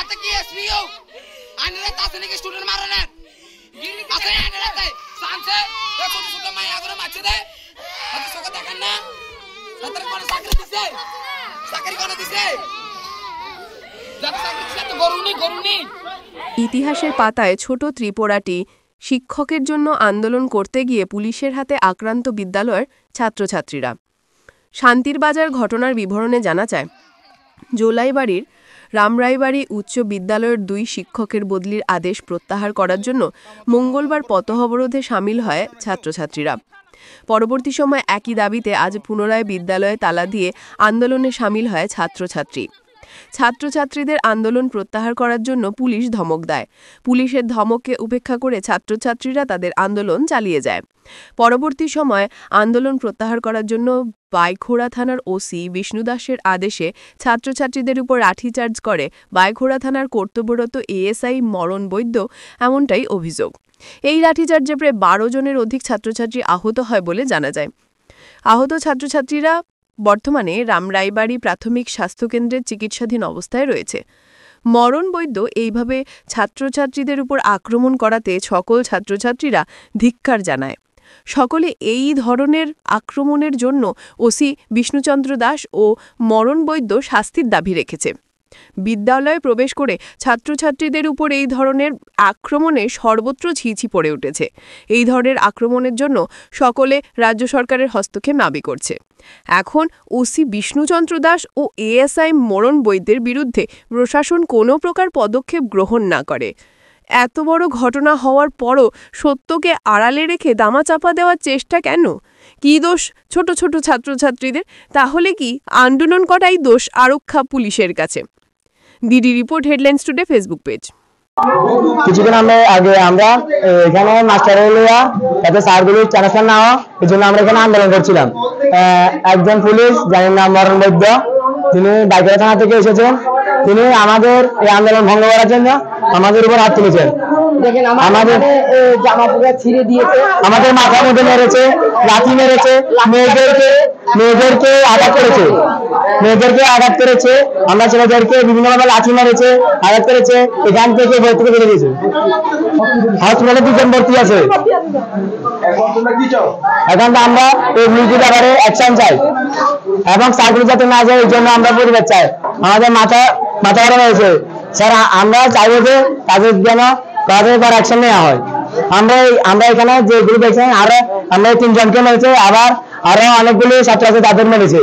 Ate ki SPO. Anere tasne ki student marane. Ate anere te. Sanse. Ye choto choto maya guru mache de. Ate soka dekhan na. Satar kone sakri dise. Sakri kone dise. Jab sakri dise to গরুনি। ইতিহাসের পাতায় ছোট ত্রিপুরাটি শিক্ষকের জন্য আন্দোলন করতে গিয়ে পুলিশের হাতে আক্রান্ত বিদ্যালয়ের ছাত্রছাত্রীরা। শান্তির বাজার ঘটনার বিবরণে জানা যায়, জোলাইবাড়ির রামরাইবাড়ি উচ্চ বিদ্যালয়ের 2 শিক্ষকের বদলির আদেশ প্রত্যাহার করার জন্য মঙ্গলবার পথ অবরোধে সামিল হয় ছাত্রছাত্রীরা। পরবর্তী সময় একই দাবিতে আজ পুনরায় বিদ্যালয়ে তালা দিয়ে আন্দোলনে সামিল হয় ছাত্রছাত্রী। ছাত্রছাত্রীদের আন্দোলন প্রত্যাহার করার জন্য পুলিশ ধমক দেয়। পুলিশের ধমককে উপেক্ষা করে ছাত্রছাত্রীরা তাদের আন্দোলন চালিয়ে যায়। পরবর্তী সময় আন্দোলন প্রত্যাহার করার জন্য বাইখোড়া থানার ওসি বিষ্ণু দাসের আদেশে ছাত্রছাত্রীদের উপর লাঠিচার্জ করে বাইখোড়া থানার কর্তব্যরত এএসআই মরণ বৈদ্য, এমনটাই অভিযোগ। এই লাঠিচার্জে প্রায় 12 জনের অধিক ছাত্রছাত্রী আহত হয় বলে জানা যায়। আহত ছাত্রছাত্রীরা বর্তমানে রামরাইবাড়ি প্রাথমিক স্বাস্থ্যকেন্দ্রে চিকিৎসাধীন অবস্থায় রয়েছে। মরণ বৈদ্য এইভাবে ছাত্রছাত্রীদের উপর আক্রমণ করাতে সকল ছাত্রছাত্রীরা ধিক্কার জানায়। সকলে এই ধরনের আক্রমণের জন্য ওসি বিষ্ণুচন্দ্র দাস ও মরণ বৈদ্য শাস্তির দাবি রেখেছে। বিদ্যালয়ে প্রবেশ করে ছাত্রছাত্রীদের উপর এই ধরনের আক্রমণে সর্বত্র ছিছি পড়ে উঠেছে। এই ধরনের আক্রমণের জন্য সকলে রাজ্য সরকারের হস্তক্ষেপ দাবি করছে। এখন ওসি বিষ্ণুচন্দ্র দাস ও এএসআই মরণ বৈদ্যের বিরুদ্ধে প্রশাসন কোনো প্রকার পদক্ষেপ গ্রহণ না করে। এত বড় ঘটনা হওয়ার পরও সত্যকে আড়ালে রেখে দামাচাপা দেওয়ার চেষ্টা কেন? কি দোষ ছোট ছোট ছাত্রছাত্রীদের? তাহলে কি আন্দোলন করাই দোষ আরক্ষা পুলিশের কাছে? DD report, headlines today Facebook page. কিছুদিন আগে আমরা এখানে মাস্টার এলিয়া তাতে স্যারগুলি ট্রান্সফার না হওয়া, এই জন্য আমরা এখানে আন্দোলন করছিলাম। একজন পুলিশ, জানেন নাম মরণ বৈদ্য, তিনি বাইকের থানা থেকে এসেছেন। তিনি আমাদের এই আন্দোলন ভঙ্গ করার জন্য আমাদের উপর হাত তুলেছেন। দেখেন আমাদের জামা পুরা ছিঁড়ে দিয়েছে, আমাদের মাথার মধ্যে মেরেছে, লাঠি মেরেছে, মেয়েদেরকে আঘাত করেছে, আমরা ছেলেদেরকে বিভিন্নভাবে লাঠি মেরেছে, আঘাত করেছে। এখান থেকে ভর্তি করে দিয়েছে, হসপিটালে 2 জন ভর্তি আছে। এখন আমরা এই মিউজিক ব্যাপারে অ্যাকশন চাই এবং চাকরি যাতে না যায় এই জন্য আমরা পরিবার চাই। আমাদের মাথা গরম হয়েছে স্যার, আমরা চাইবো যে তাদের যেন তাদের উপর অ্যাকশন নেওয়া হয়। আমরা এখানে যেগুলো দেখছেন, আরো আমরা 3 জনকে মেরেছে, আবার আরো অনেকগুলো ছাত্র আছে তাদের মেরেছে।